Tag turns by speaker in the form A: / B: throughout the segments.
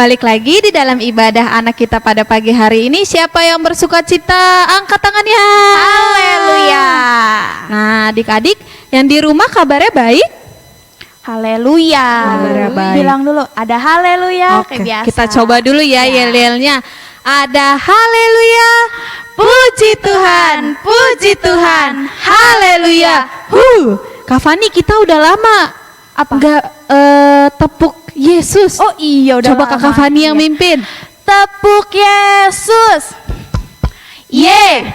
A: Balik lagi di dalam ibadah anak kita pada pagi hari ini. Siapa yang bersuka cita? Angkat tangannya.
B: Haleluya.
A: Nah, adik-adik yang di rumah kabarnya baik?
B: Haleluya.
A: Kabarnya baik.
B: Bilang dulu, ada haleluya.
A: Oke,
B: Kayak biasa.
A: kita coba dulu ya
B: Ya.
A: yel-yelnya. Ada haleluya. Puji Tuhan, puji Tuhan. Haleluya. Kak Fani, kita udah lama
B: Apa?
A: nggak tepuk Yesus.
B: Oh iya, udah
A: Coba
B: lama.
A: Kakak Fani yang
B: Iya.
A: mimpin.
B: Tepuk Yesus.
A: Yesus.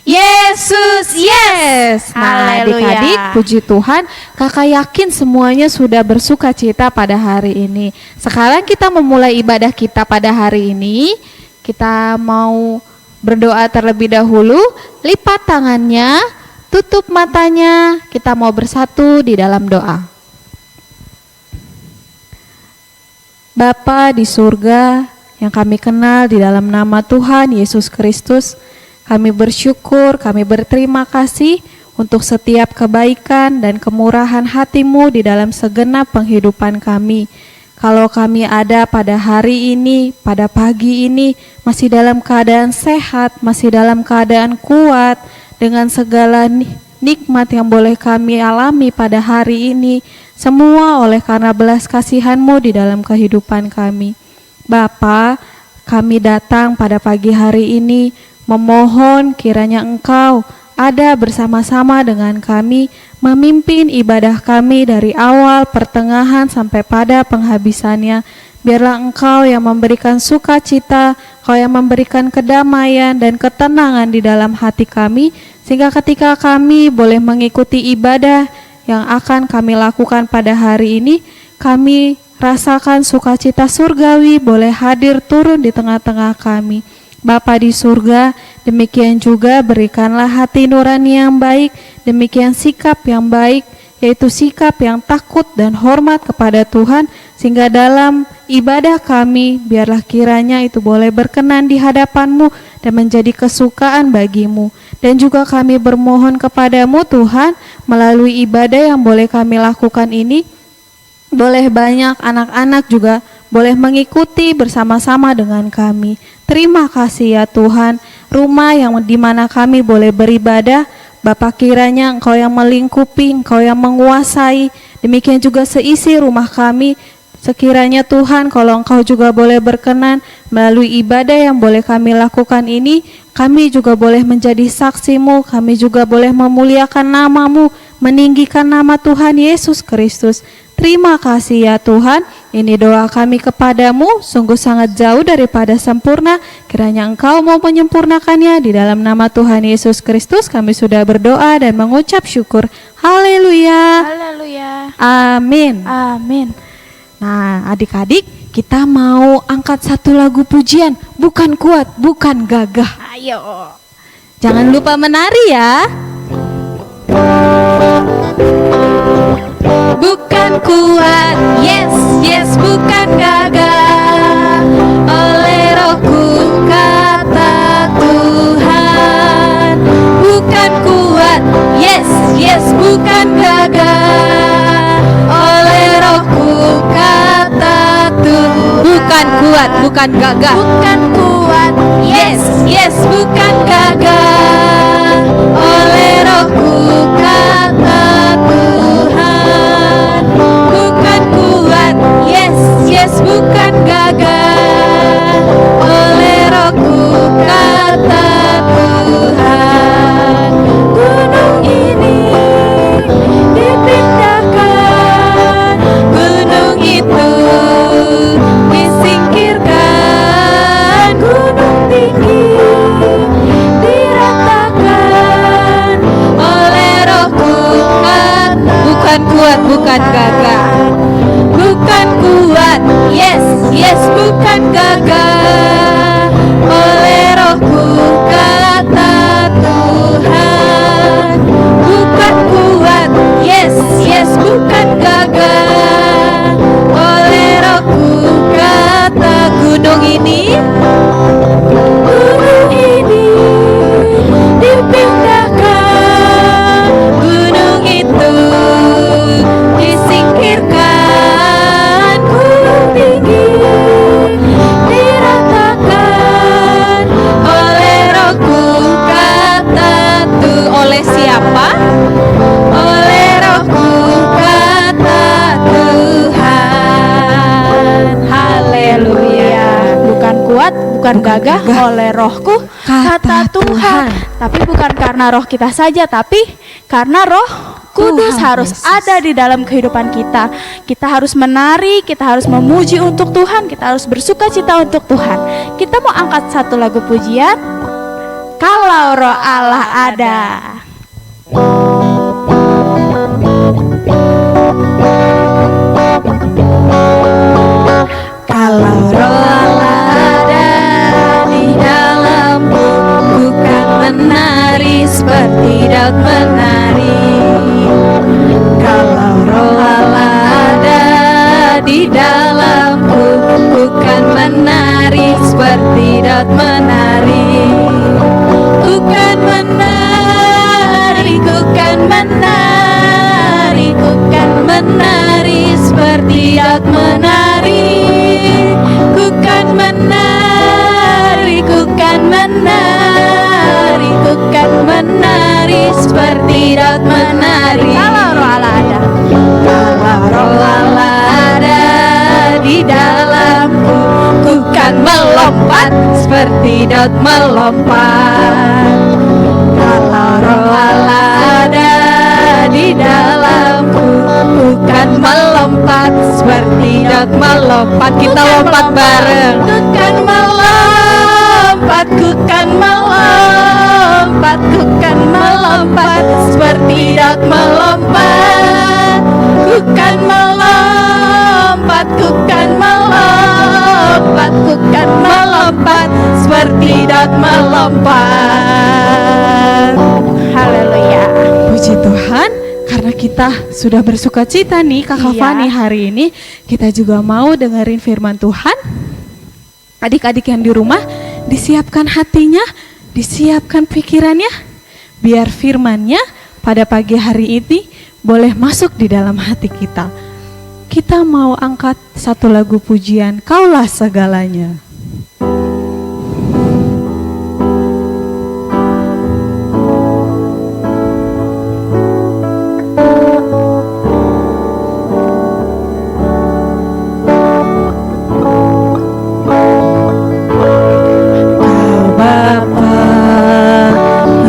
A: Yesus, yes. Nah,
B: Haleluya.
A: adik-adik, puji Tuhan, kakak yakin semuanya sudah bersuka cita pada hari ini. Sekarang kita memulai ibadah kita pada hari ini. Kita mau berdoa terlebih dahulu. Lipat tangannya, tutup matanya. Kita mau bersatu di dalam doa. Bapa di surga yang kami kenal di dalam nama Tuhan Yesus Kristus, kami bersyukur, kami berterima kasih untuk setiap kebaikan dan kemurahan hati-Mu di dalam segenap penghidupan kami. Kalau kami ada pada hari ini, pada pagi ini, masih dalam keadaan sehat, masih dalam keadaan kuat, dengan segala nikmat yang boleh kami alami pada hari ini, semua oleh karena belas kasihan-Mu di dalam kehidupan kami. Bapa, kami datang pada pagi hari ini memohon kiranya Engkau ada bersama-sama dengan kami, memimpin ibadah kami dari awal, pertengahan, sampai pada penghabisannya. Biarlah Engkau yang memberikan sukacita, Engkau yang memberikan kedamaian dan ketenangan di dalam hati kami, sehingga ketika kami boleh mengikuti ibadah yang akan kami lakukan pada hari ini, kami rasakan sukacita surgawi boleh hadir turun di tengah-tengah kami. Bapa di surga, demikian juga berikanlah hati nurani yang baik, demikian sikap yang baik, yaitu sikap yang takut dan hormat kepada Tuhan, sehingga dalam ibadah kami, biarlah kiranya itu boleh berkenan di hadapan-Mu dan menjadi kesukaan bagi-Mu. Dan juga kami bermohon kepadamu Tuhan, melalui ibadah yang boleh kami lakukan ini, boleh banyak anak-anak juga boleh mengikuti bersama-sama dengan kami. Terima kasih ya Tuhan, rumah yang dimana kami boleh beribadah, Bapa kiranya Engkau yang melingkupi, Engkau yang menguasai, demikian juga seisi rumah kami. Sekiranya Tuhan, kalau Engkau juga boleh berkenan melalui ibadah yang boleh kami lakukan ini, kami juga boleh menjadi saksi-Mu, kami juga boleh memuliakan nama-Mu, meninggikan nama Tuhan Yesus Kristus. Terima kasih ya Tuhan, ini doa kami kepadamu, sungguh sangat jauh daripada sempurna, kiranya Engkau mau menyempurnakannya. Di dalam nama Tuhan Yesus Kristus kami sudah berdoa dan mengucap syukur. Haleluya.
B: Haleluya.
A: Amin.
B: Amin.
A: Nah, adik-adik, kita mau angkat satu lagu pujian, bukan kuat, bukan gagah.
B: Ayo.
A: Jangan lupa menari ya. Bukan kuat, yes, yes, bukan gagah. Oleh Rohku kata Tuhan. Bukan kuat, yes, yes, bukan gagah. Oleh Rohku kata Tuhan. Bukan kuat, bukan gagah.
B: Bukan kuat,
A: Yes, yes, bukan gagah. Oleh Rohku kata Tuhan. Bukan kuat, yes, yes, bukan gagah. Oleh Rohku kata Tuhan. Gunung ini dipindahkan, gunung itu disingkirkan, gunung tinggi diratakan oleh Rohku kata. Bukan kuat, bukan gagah. Bukan kuat, yes, yes, bukan gagah. Oleh Rohku kata Tuhan. Bukan kuat, yes, yes, bukan gagah. Oleh Rohku kata gunung ini. Gunung ini dipindahkan, gunung itu disingkirkan,
B: akan gagah oleh rohku, kata Tuhan. Tapi bukan karena roh kita saja, tapi karena roh Kudus
A: Tuhan
B: harus
A: Yesus.
B: ada di dalam kehidupan kita. Kita harus menari, kita harus memuji untuk Tuhan, kita harus bersuka cita untuk Tuhan. Kita mau angkat satu lagu pujian, Kalau Roh Allah Ada.
A: Kalau Roh Allah ada di dalamku, bukan menari seperti Daud menari. Kalau Roh Allah ada di dalamku, bukan menari seperti Daud menari. Bukan menari, bukan menari, bukan menari seperti Daud menari. Bukan menari, bukan menari, bukan menari seperti Daud menari.
B: Kalau Roh Allah ada.
A: Kalau Roh Allah ada di dalamku, bukan melompat seperti Daud melompat. Kalau Roh Allah ada di dalamku, bukan melompat seperti Daud melompat. Kita lompat bareng. Bukan melompat, bukan melompat, bukan melompat seperti Daud melompat. Bukan melompat, bukan melompat, bukan melompat seperti Daud melompat.
B: Haleluya.
A: Puji Tuhan, karena kita sudah bersuka cita nih Kakak
B: Iya.
A: Fani hari ini, kita juga mau dengerin firman Tuhan. Adik-adik yang di rumah, disiapkan hatinya, disiapkan pikirannya, biar firman-Nya pada pagi hari ini boleh masuk di dalam hati kita. Kita mau angkat satu lagu pujian, Kaulah Segalanya. Kau Bapa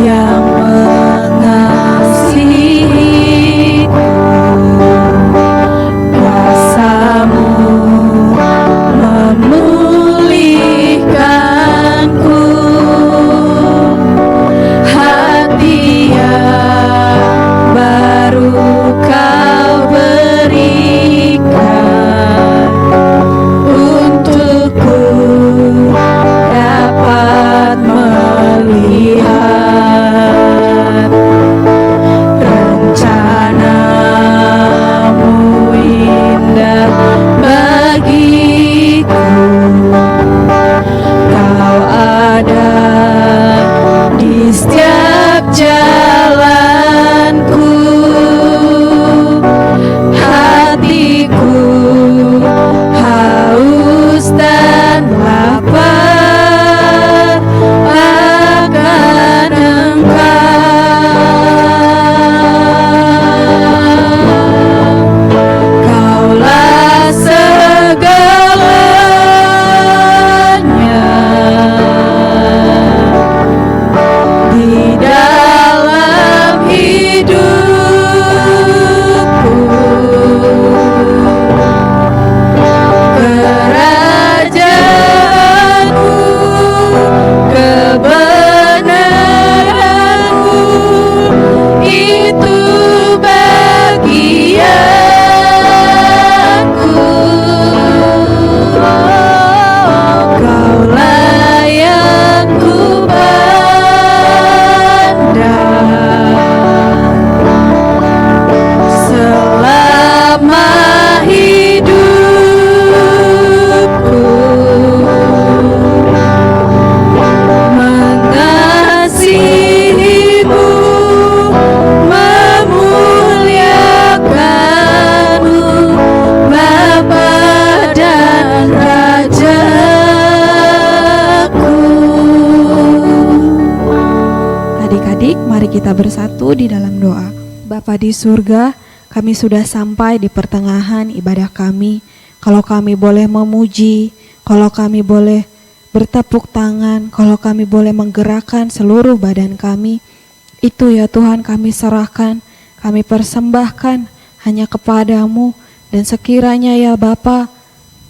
A: yang mengasihiku, kuasa-Mu memulihkanku, hati yang baru Kau berikan untukku dapat melihat rencana-Mu indah bagiku. Kau ada di setiap jalanku, hatiku haus dan lapar akan Engkau. Kaulah segalanya di dalam hidupku. Kerajaan-Mu, kebenaran-Mu, itu bagianku. Kaulah yang ku pandang selama hidupku, mengasihi-Mu, memuliakan-Mu, Bapa dan Rajaku. Adik-adik, mari kita bersatu di dalam doa. Bapa di surga, kami sudah sampai di pertengahan ibadah kami. Kalau kami boleh memuji, kalau kami boleh bertepuk tangan, kalau kami boleh menggerakkan seluruh badan kami, itu ya Tuhan kami serahkan, kami persembahkan hanya kepadamu. Dan sekiranya ya Bapa,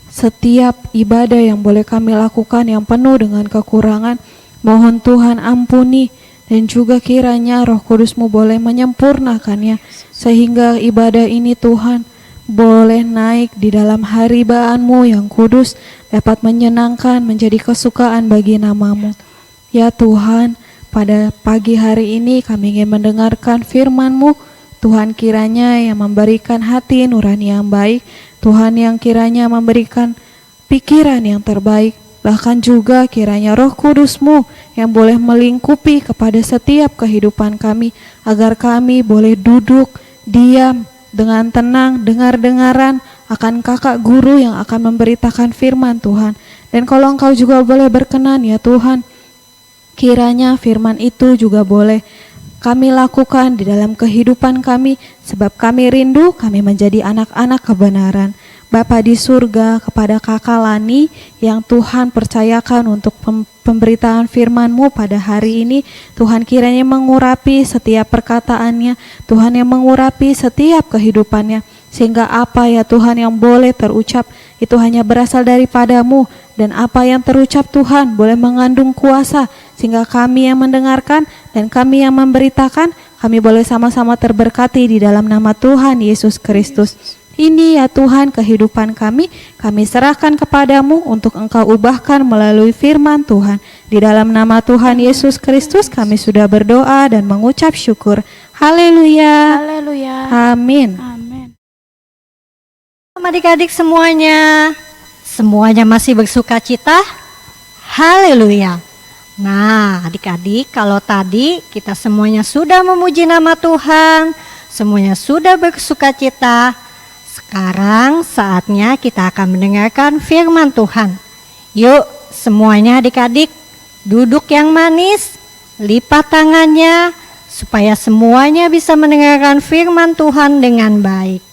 A: setiap ibadah yang boleh kami lakukan yang penuh dengan kekurangan, mohon Tuhan ampuni. Dan juga kiranya Roh Kudus-Mu boleh menyempurnakannya, sehingga ibadah ini Tuhan boleh naik di dalam haribaanmu yang kudus, dapat menyenangkan, menjadi kesukaan bagi nama-Mu. Ya Tuhan, pada pagi hari ini kami ingin mendengarkan firman-Mu. Tuhan kiranya yang memberikan hati nurani yang baik, Tuhan yang kiranya memberikan pikiran yang terbaik, bahkan juga kiranya Roh Kudus-Mu yang boleh melingkupi kepada setiap kehidupan kami, agar kami boleh duduk, diam, dengan tenang, dengar-dengaran akan kakak guru yang akan memberitakan firman Tuhan. Dan kalau Engkau juga boleh berkenan ya Tuhan, kiranya firman itu juga boleh kami lakukan di dalam kehidupan kami, sebab kami rindu kami menjadi anak-anak kebenaran. Bapa di surga, kepada Kakak Lani yang Tuhan percayakan untuk pemberitaan firman-Mu pada hari ini, Tuhan kiranya mengurapi setiap perkataannya, Tuhan yang mengurapi setiap kehidupannya, sehingga apa ya Tuhan yang boleh terucap itu hanya berasal daripada-Mu, dan apa yang terucap Tuhan boleh mengandung kuasa, sehingga kami yang mendengarkan dan kami yang memberitakan, kami boleh sama-sama terberkati di dalam nama Tuhan Yesus Kristus. Ini ya Tuhan kehidupan kami serahkan kepadamu untuk Engkau ubahkan melalui firman Tuhan. Di dalam nama Tuhan Yesus Kristus kami sudah berdoa dan mengucap syukur. Haleluya.
B: Haleluya.
A: Amin.
B: Amin.
C: Adik-adik semuanya masih bersuka cita? Haleluya. Nah, adik-adik, kalau tadi kita semuanya sudah memuji nama Tuhan, semuanya sudah bersuka cita, sekarang saatnya kita akan mendengarkan firman Tuhan. Yuk semuanya adik-adik duduk yang manis, lipat tangannya supaya semuanya bisa mendengarkan firman Tuhan dengan baik.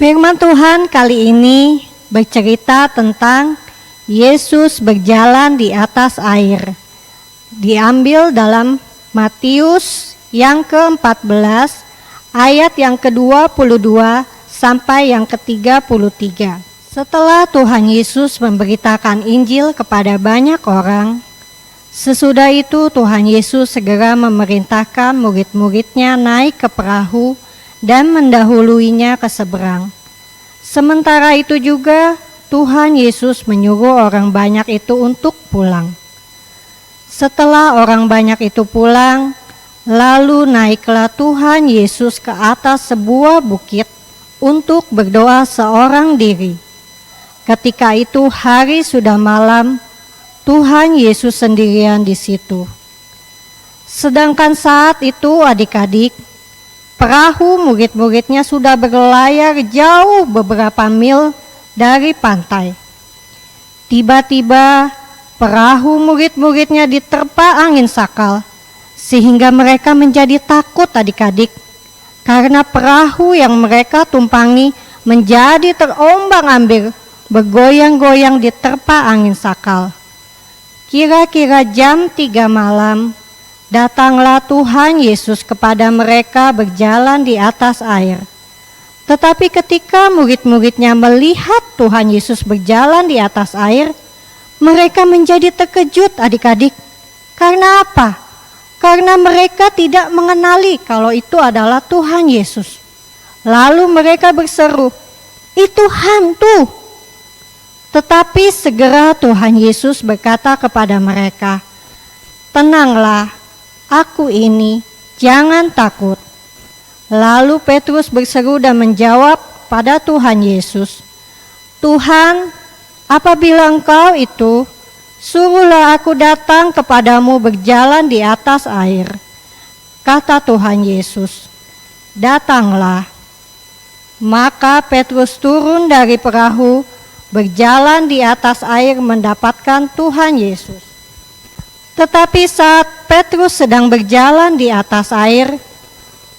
C: Firman Tuhan kali ini bercerita tentang Yesus berjalan di atas air. Diambil dalam Matius yang ke-14 ayat yang ke-22 sampai yang ke-33. Setelah Tuhan Yesus memberitakan Injil kepada banyak orang, sesudah itu Tuhan Yesus segera memerintahkan murid-muridnya naik ke perahu dan mendahuluinya ke seberang. Sementara itu juga Tuhan Yesus menyuruh orang banyak itu untuk pulang. Setelah orang banyak itu pulang, lalu naiklah Tuhan Yesus ke atas sebuah bukit untuk berdoa seorang diri. Ketika itu hari sudah malam, Tuhan Yesus sendirian di situ. Sedangkan saat itu adik-adik, perahu murid-muridnya sudah berlayar jauh beberapa mil dari pantai. Tiba-tiba perahu murid-muridnya diterpa angin sakal, sehingga mereka menjadi takut adik-adik, karena perahu yang mereka tumpangi menjadi terombang-ambing, bergoyang-goyang diterpa angin sakal. Kira-kira jam 3 malam, datanglah Tuhan Yesus kepada mereka berjalan di atas air. Tetapi ketika murid-muridnya melihat Tuhan Yesus berjalan di atas air, mereka menjadi terkejut adik-adik. Karena apa? Karena mereka tidak mengenali kalau itu adalah Tuhan Yesus. Lalu mereka berseru, "Itu hantu!" Tetapi segera Tuhan Yesus berkata kepada mereka, "Tenanglah, aku ini, jangan takut." Lalu Petrus berseru dan menjawab pada Tuhan Yesus, "Tuhan, apabila Engkau itu, suruhlah aku datang kepadamu berjalan di atas air." Kata Tuhan Yesus, "Datanglah." Maka Petrus turun dari perahu, berjalan di atas air mendapatkan Tuhan Yesus. Tetapi saat Petrus sedang berjalan di atas air,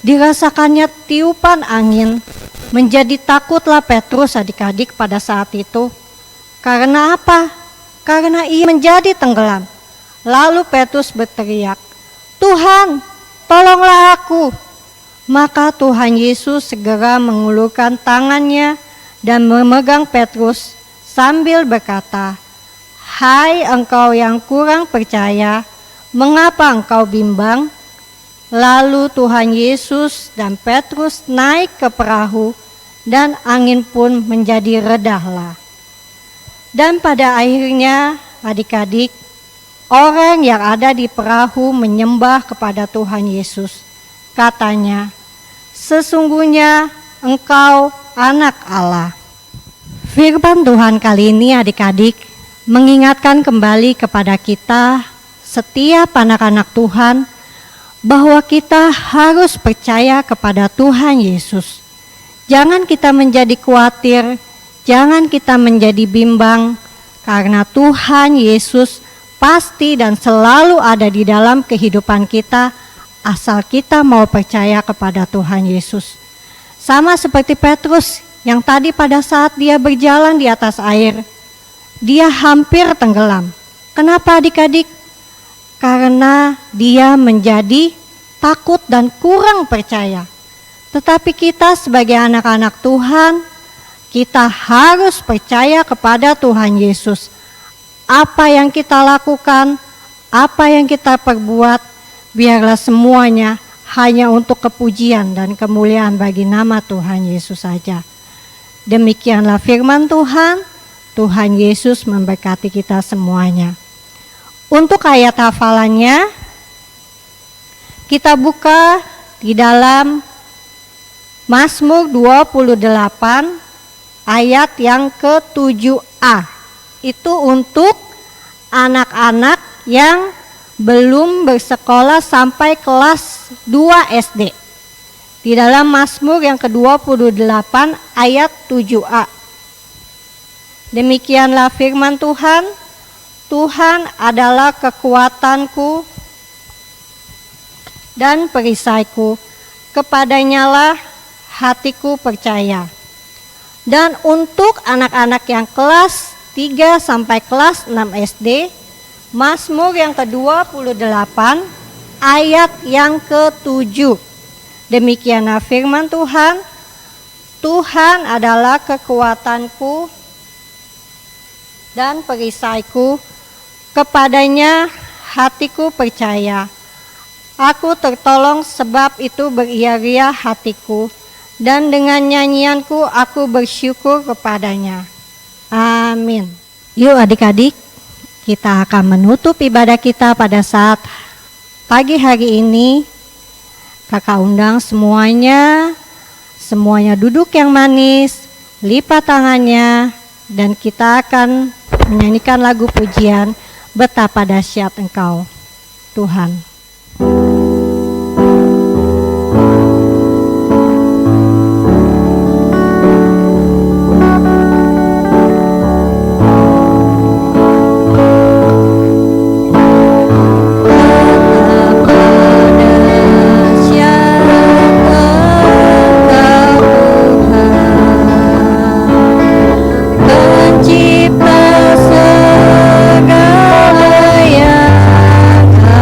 C: dirasakannya tiupan angin. Menjadi takutlah Petrus adik-adik pada saat itu. Karena apa? karena ia menjadi tenggelam. Lalu Petrus berteriak, "Tuhan, tolonglah aku." Maka Tuhan Yesus segera mengulurkan tangannya dan memegang Petrus sambil berkata, "Hai engkau yang kurang percaya, mengapa engkau bimbang?" Lalu Tuhan Yesus dan Petrus naik ke perahu dan angin pun menjadi redahlah. Dan pada akhirnya adik-adik, orang yang ada di perahu menyembah kepada Tuhan Yesus. Katanya, "Sesungguhnya engkau anak Allah." Firman Tuhan kali ini adik-adik mengingatkan kembali kepada kita setiap anak-anak Tuhan bahwa kita harus percaya kepada Tuhan Yesus. Jangan kita menjadi khawatir, jangan kita menjadi bimbang, karena Tuhan Yesus pasti dan selalu ada di dalam kehidupan kita, asal kita mau percaya kepada Tuhan Yesus. Sama seperti Petrus yang tadi pada saat dia berjalan di atas air, dia hampir tenggelam. Kenapa adik-adik? Karena dia menjadi takut dan kurang percaya. Tetapi kita sebagai anak-anak Tuhan, kita harus percaya kepada Tuhan Yesus. Apa yang kita lakukan, apa yang kita perbuat, biarlah semuanya hanya untuk kepujian dan kemuliaan bagi nama Tuhan Yesus saja. Demikianlah firman Tuhan. Tuhan Yesus memberkati kita semuanya. Untuk ayat hafalannya, kita buka di dalam Mazmur 28 ayat yang ke-7a. Itu untuk anak-anak yang belum bersekolah sampai kelas 2 SD. Di dalam Mazmur yang ke-28 ayat 7a. Demikianlah firman Tuhan. Tuhan adalah kekuatanku dan perisaiku, kepadanyalah hatiku percaya. Dan untuk anak-anak yang kelas 3 sampai kelas 6 SD, Mazmur yang ke-28 ayat yang ke-7. Demikianlah firman Tuhan. Tuhan adalah kekuatanku dan perisaiku, kepadanya hatiku percaya. Aku tertolong, sebab itu beria-ria hatiku, dan dengan nyanyianku aku bersyukur kepadanya. Amin. Yuk adik-adik, kita akan menutup ibadah kita pada saat pagi hari ini. Kakak undang semuanya duduk yang manis, lipat tangannya, dan kita akan menyanyikan lagu pujian, Betapa Dahsyat Engkau, Tuhan. Pencipta segala yang ada.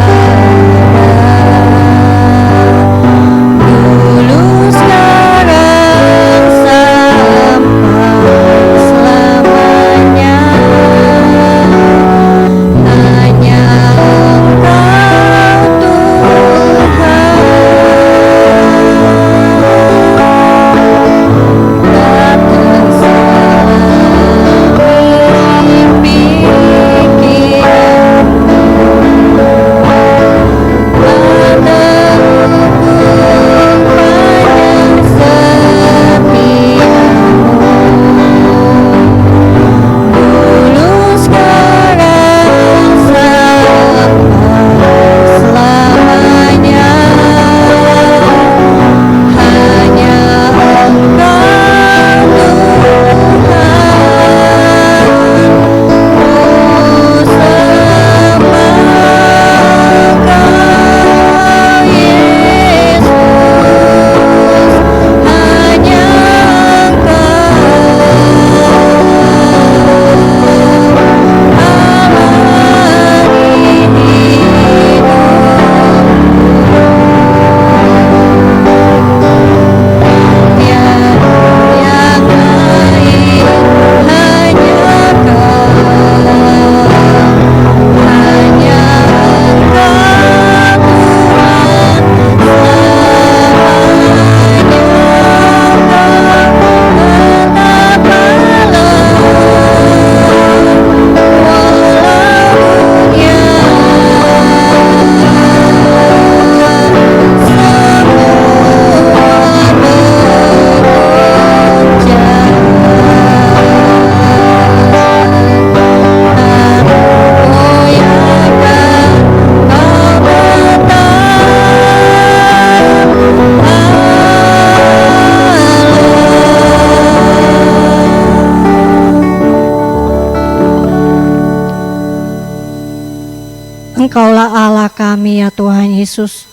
C: Engkaulah Allah kami ya Tuhan Yesus.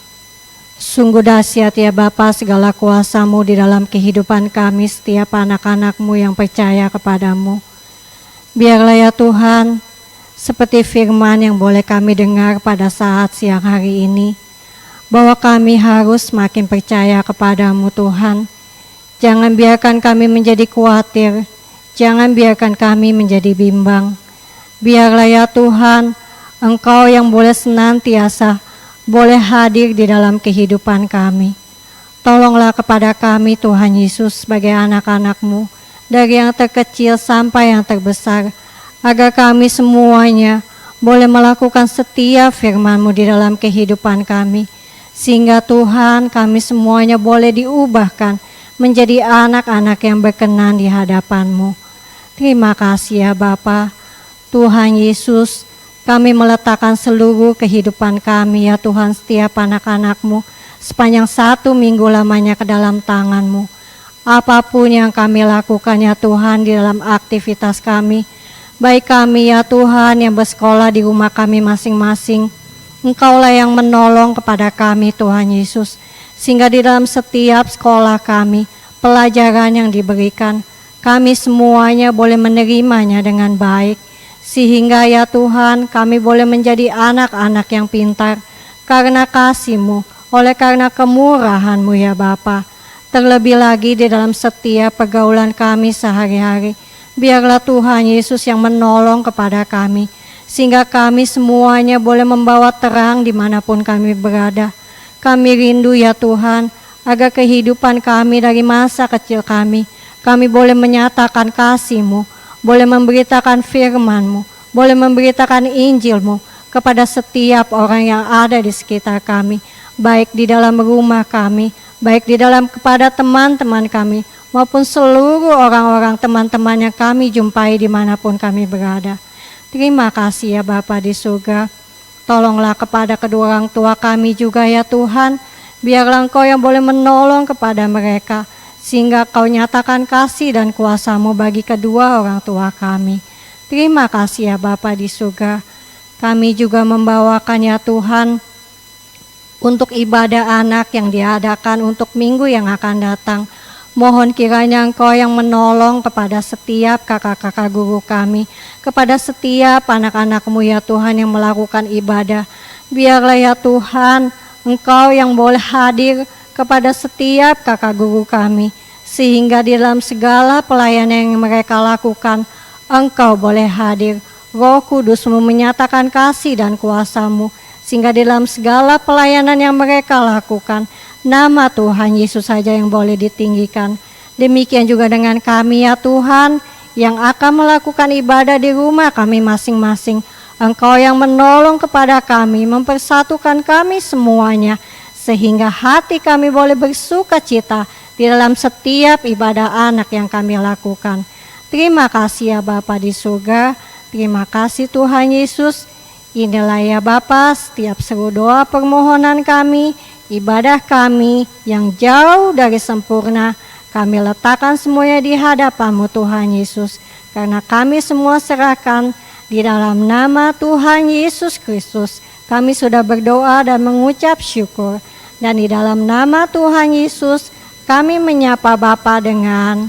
C: Sungguh dahsyat ya Bapa segala kuasa-Mu di dalam kehidupan kami setiap anak-anak-Mu yang percaya kepadamu. Biarlah ya Tuhan, seperti firman yang boleh kami dengar pada saat siang hari ini, bahwa kami harus makin percaya kepadamu Tuhan. Jangan biarkan kami menjadi khawatir, jangan biarkan kami menjadi bimbang. Biarlah ya Tuhan, Engkau yang boleh senantiasa, boleh hadir di dalam kehidupan kami. Tolonglah kepada kami Tuhan Yesus sebagai anak-anak-Mu, dari yang terkecil sampai yang terbesar, agar kami semuanya boleh melakukan setiap firman-Mu di dalam kehidupan kami, sehingga Tuhan kami semuanya boleh diubahkan menjadi anak-anak yang berkenan di hadapan-Mu. Terima kasih ya Bapa. Tuhan Yesus, kami meletakkan seluruh kehidupan kami ya Tuhan, setiap anak-anak-Mu sepanjang 1 minggu lamanya ke dalam tangan-Mu. Apapun yang kami lakukan ya Tuhan di dalam aktivitas kami, baik kami ya Tuhan yang bersekolah di rumah kami masing-masing, Engkaulah yang menolong kepada kami Tuhan Yesus, sehingga di dalam setiap sekolah kami, pelajaran yang diberikan, kami semuanya boleh menerimanya dengan baik. Sehingga ya Tuhan kami boleh menjadi anak-anak yang pintar karena kasih-Mu, oleh karena kemurahan-Mu ya Bapa. Terlebih lagi di dalam setiap pergaulan kami sehari-hari, biarlah Tuhan Yesus yang menolong kepada kami, sehingga kami semuanya boleh membawa terang dimanapun kami berada. Kami rindu ya Tuhan, agar kehidupan kami dari masa kecil kami boleh menyatakan kasih-Mu, boleh memberitakan firman-Mu, boleh memberitakan Injil-Mu kepada setiap orang yang ada di sekitar kami, baik di dalam rumah kami, baik di dalam kepada teman-teman kami, maupun seluruh orang-orang teman-teman yang kami jumpai dimanapun kami berada. Terima kasih ya Bapa di surga. Tolonglah kepada kedua orang tua kami juga ya Tuhan, biarlah Engkau yang boleh menolong kepada mereka, sehingga Kau nyatakan kasih dan kuasa-Mu bagi kedua orang tua kami. Terima kasih ya Bapa di surga. Kami juga membawakan ya Tuhan untuk ibadah anak yang diadakan untuk minggu yang akan datang. Mohon kiranya Engkau yang menolong kepada setiap kakak-kakak guru kami, kepada setiap anak-anak-Mu ya Tuhan yang melakukan ibadah. Biarlah ya Tuhan, Engkau yang boleh hadir kepada setiap kakak guru kami, sehingga di dalam segala pelayanan yang mereka lakukan, Engkau boleh hadir. Roh Kudus-Mu menyatakan kasih dan kuasa-Mu, sehingga di dalam segala pelayanan yang mereka lakukan, nama Tuhan Yesus saja yang boleh ditinggikan. Demikian juga dengan kami ya Tuhan, yang akan melakukan ibadah di rumah kami masing-masing. Engkau yang menolong kepada kami, mempersatukan kami semuanya, sehingga hati kami boleh bersuka cita di dalam setiap ibadah anak yang kami lakukan. Terima kasih ya Bapa di surga. Terima kasih Tuhan Yesus. Inilah ya Bapa setiap seru doa permohonan kami, ibadah kami yang jauh dari sempurna, kami letakkan semuanya di hadapan-Mu Tuhan Yesus. Karena kami semua serahkan di dalam nama Tuhan Yesus Kristus. Kami sudah berdoa dan mengucap syukur. Dan di dalam nama Tuhan Yesus, kami menyapa Bapa dengan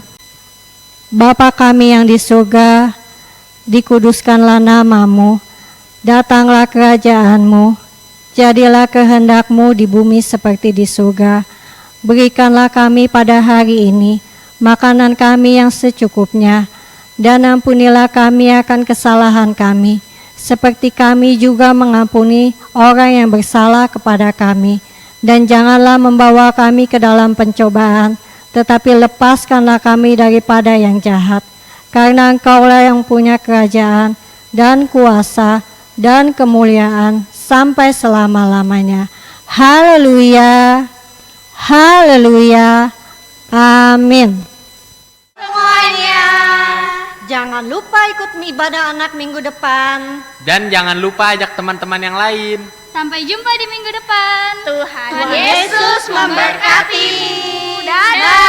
C: Bapa kami yang di surga, dikuduskanlah nama-Mu, datanglah kerajaan-Mu, jadilah kehendak-Mu di bumi seperti di surga. Berikanlah kami pada hari ini makanan kami yang secukupnya, dan ampunilah kami akan kesalahan kami, seperti kami juga mengampuni orang yang bersalah kepada kami. Dan janganlah membawa kami ke dalam pencobaan, tetapi lepaskanlah kami daripada yang jahat. Karena Engkaulah yang punya kerajaan dan kuasa dan kemuliaan sampai selama-lamanya. Haleluya, haleluya, amin.
B: Semuanya.
C: Jangan lupa ikut ibadah anak minggu depan.
D: Dan jangan lupa ajak teman-teman yang lain.
B: Sampai jumpa di minggu depan. Tuhan
C: Yesus memberkati.
B: Dadah.